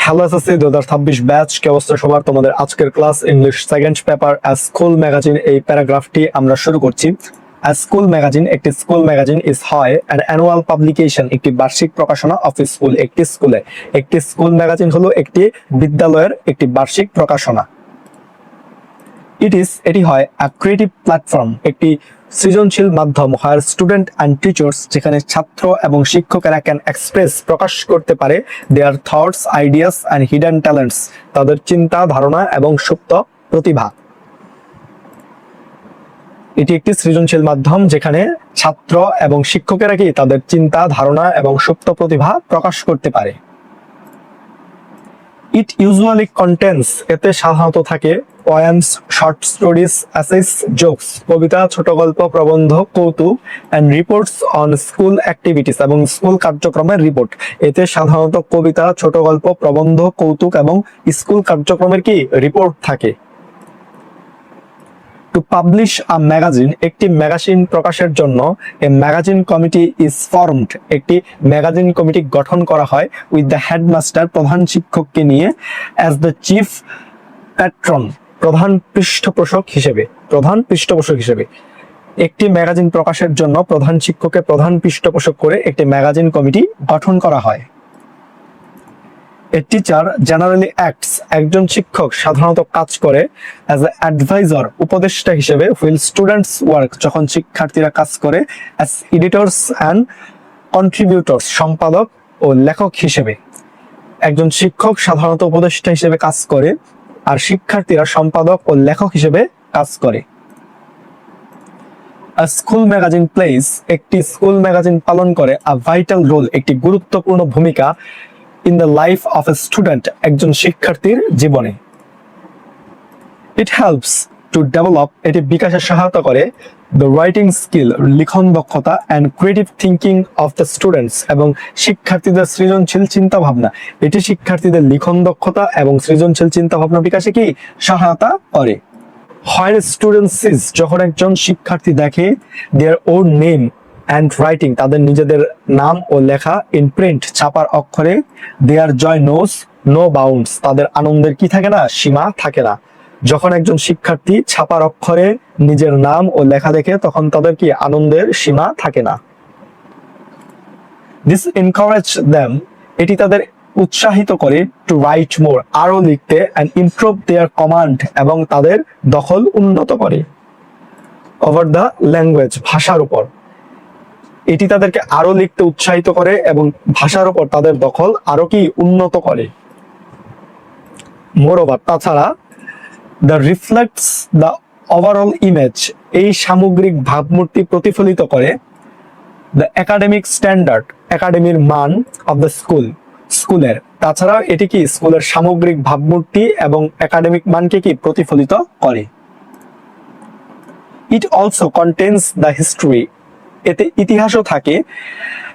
Hello SSC 2026 batch, কি অবস্থা সবার? তোমাদের আজকের class English second paper school magazine এই প্যারাগ্রাফটি আমরা শুরু করছি। স্কুল ম্যাগাজিন একটি স্কুল ম্যাগাজিন ইজ হয় অ্যান অ্যানুয়াল পাবলিকেশন, একটি বার্ষিক প্রকাশনা অফ স্কুল একটি স্কুলে। একটি স্কুল ম্যাগাজিন হলো একটি বিদ্যালয়ের একটি বার্ষিক প্রকাশনা। এটি হয় আ ক্রিয়েটিভ প্ল্যাটফর্ম, একটি সৃজনশীল মাধ্যম, হায়ার স্টুডেন্ট অ্যান্ড টিচার্স, যেখানে ছাত্র এবং শিক্ষকেরা ক্যান এক্সপ্রেস প্রকাশ করতে পারে দেয়ার thoughts, ideas and hidden talents, তাদের চিন্তা, ধারণা এবং সুপ্ত প্রতিভা। এটি একটি সৃজনশীল মাধ্যম যেখানে ছাত্র এবং শিক্ষকেরা কি তাদের চিন্তা, ধারণা এবং সুপ্ত প্রতিভা প্রকাশ করতে পারে। ইট ইউজুয়ালি কন্টেন্স, এতে সাধারণত থাকে poems, short stories, essays, jokes, কবিতা, ছোট গল্প, প্রবন্ধ, কৌতুক and reports on school activities, এবং স্কুল কার্যক্রমের রিপোর্ট। এতে সাধারণত কবিতা, ছোট গল্প, প্রবন্ধ, কৌতুক এবং স্কুল কার্যক্রমের কি রিপোর্ট থাকে। টু পাবলিশ আ ম্যাগাজিন, একটি ম্যাগাজিন প্রকাশের জন্য a magazine committee is formed, একটি ম্যাগাজিন কমিটি গঠন করা হয় উইথ দ্য হেডমাস্টার, প্রধান শিক্ষককে নিয়ে, অ্যাজ দ্য চিফ প্যাট্রন, প্রধান পৃষ্ঠপোষক হিসেবে। একটি ম্যাগাজিন প্রকাশের জন্য প্রধান শিক্ষককে প্রধান পৃষ্ঠপোষক করে একটি ম্যাগাজিন কমিটি গঠন করা হয়। এ টিচার জেনারেলি অ্যাক্টস, একজন শিক্ষক সাধারণত কাজ করে অ্যাজ এ অ্যাডভাইজার, উপদেষ্টা হিসেবে, হুইল স্টুডেন্টস ওয়ার্ক, যখন শিক্ষার্থীরা কাজ করে, অ্যাজ এডিটরস অ্যান্ড কন্ট্রিবিউটরস, সম্পাদক ও লেখক হিসেবে। একজন শিক্ষক সাধারণত উপদেষ্টা হিসেবে কাজ করে আর শিক্ষার্থীরা সম্পাদক ও লেখক হিসেবে কাজ করে। আ স্কুল ম্যাগাজিন প্লেস, একটি স্কুল ম্যাগাজিন পালন করে আ ভাইটাল রোল, একটি গুরুত্বপূর্ণ ভূমিকা in the life of a student, একজন শিক্ষার্থীর জীবনে। ইট হেল্পস টু ডেভেলপ, এটি বিকাশে সহায়তা করে দ্য রাইটিং স্কিল, লিখন দক্ষতা, and creative thinking of the students, এবং শিক্ষার্থীদের সৃজনশীল চিন্তা ভাবনা। এটি শিক্ষার্থীদের লিখন দক্ষতা এবং সৃজনশীল চিন্তা ভাবনা বিকাশে কি সহায়তা করে। হোয়েন স্টুডেন্ট সিজ, যখন একজন শিক্ষার্থী দেখে their own name and writing, তাদের নিজেদের নাম ও লেখা, ইন প্রিন্ট, ছাপার অক্ষরে, দেয়ার জয় নোস নো বাউন্ডস, তাদের আনন্দের কি থাকে না, সীমা থাকে না। যখন একজন শিক্ষার্থী ছাপার অক্ষরে নিজের নাম ও লেখা দেখে, তখন তাদের কি আনন্দের সীমা থাকে না। দিস এনকারেজ দেম, এটি তাদের উৎসাহিত করে, টু রাইট মোর, আরো লিখতে, অ্যান্ড ইমপ্রুভ দেয়ার কমান্ড, এবং তাদের দখল উন্নত করে, ওভার দ্য ল্যাঙ্গুয়েজ, ভাষার উপর। এটি তাদেরকে আরো লিখতে উৎসাহিত করে এবং ভাষার উপর তাদের দখল আরো কি উন্নত করে। মোরওভার, তাছাড়া, the reflects the overall image, এই সামগ্রিক ভাবমূর্তি প্রতিফলিত করে দ্য একাডেমিক স্ট্যান্ডার্ড, একাডেমির মান, অফ দ্য স্কুলের। তাছাড়া এটি কি স্কুলের সামগ্রিক ভাবমূর্তি এবং একাডেমিক মানকে কি প্রতিফলিত করে। It also contains the history, এতে ইতিহাসও থাকে,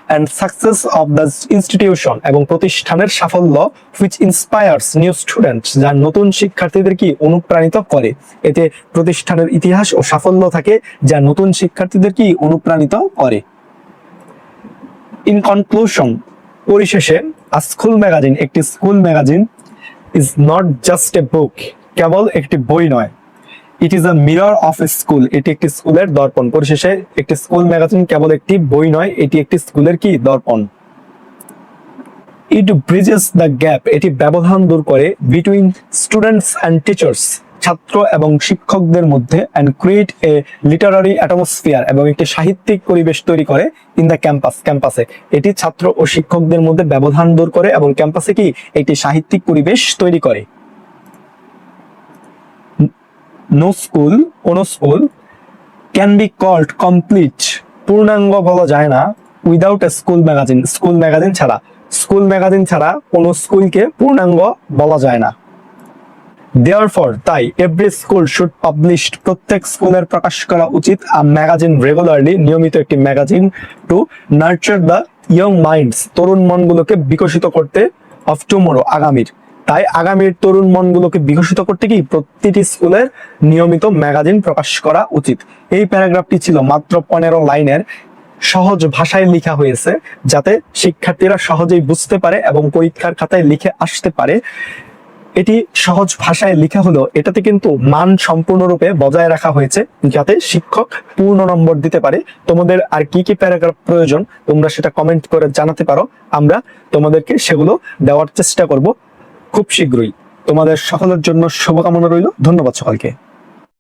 and success of the institution, এবং প্রতিষ্ঠানের সাফল্য, হুইচ ইন্সপায়ার্স নিউ স্টুডেন্টস, যা নতুন শিক্ষার্থীদের কি অনুপ্রাণিত করে। এতে প্রতিষ্ঠানের ইতিহাস ও সাফল্য থাকে যা নতুন শিক্ষার্থীদের কি অনুপ্রাণিত করে। ইন কনক্লুশন, পরিশেষে, আ স্কুল ম্যাগাজিন, একটি school magazine, is not just a book, কেবল একটি বই নয়। It is a mirror of a school, এটি একটি স্কুলের দর্পণ। পরিশেষে একটি স্কুল ম্যাগাজিন কেবল একটি বই নয়, এটি একটি স্কুলের কি দর্পণ। ইট ব্রিজেস দ্য গ্যাপ, এটি ব্যবধান দূর করে, বিটুইন স্টুডেন্টস অ্যান্ড টিচার্স, ছাত্র এবং শিক্ষকদের মধ্যে, and create a Literary atmosphere, এবং একটি সাহিত্যিক পরিবেশ তৈরি করে, ইন দ্য ক্যাম্পাসে। এটি ছাত্র ও শিক্ষকদের মধ্যে ব্যবধান দূর করে এবং ক্যাম্পাসে কি একটি সাহিত্যিক পরিবেশ তৈরি করে। কোন school can be called complete, পূর্ণাঙ্গ বলা যায় না, without a school magazine, school magazine ছাড়া কোন স্কুলকে পূর্ণাঙ্গ বলা যায় না। দেয়ারফর, তাই, এভরি স্কুল শুড পাবলিশ, প্রত্যেক স্কুলের প্রকাশ করা উচিত, আ ম্যাগাজিন রেগুলারলি, নিয়মিত একটি magazine, to nurture the young minds, তরুণ মনগুলোকে বিকশিত করতে, অফ টুমোরো, আগামীর। তাই আগামীর তরুণ মনগুলোকে বিকশিত করতে কি প্রতিটি স্কুলের নিয়মিত ম্যাগাজিন প্রকাশ করা উচিত। এই প্যারাগ্রাফটি ছিল মাত্র 15 লাইনের। সহজ ভাষায় লেখা হয়েছে, যাতে শিক্ষার্থীরা সহজেই বুঝতে পারে এবং পরীক্ষার খাতায় লিখে আসতে পারে। এটি সহজ ভাষায় লেখা হলো, এটাতে কিন্তু মান সম্পূর্ণরূপে বজায় রাখা হয়েছে, যাতে শিক্ষক পূর্ণ নম্বর দিতে পারে। তোমাদের আর কি কি প্যারাগ্রাফ প্রয়োজন তোমরা সেটা কমেন্ট করে জানাতে পারো, আমরা তোমাদেরকে সেগুলো দেওয়ার চেষ্টা করব খুব শীঘ্রই। তোমাদের সকলের জন্য শুভকামনা রইল। ধন্যবাদ সকলকে।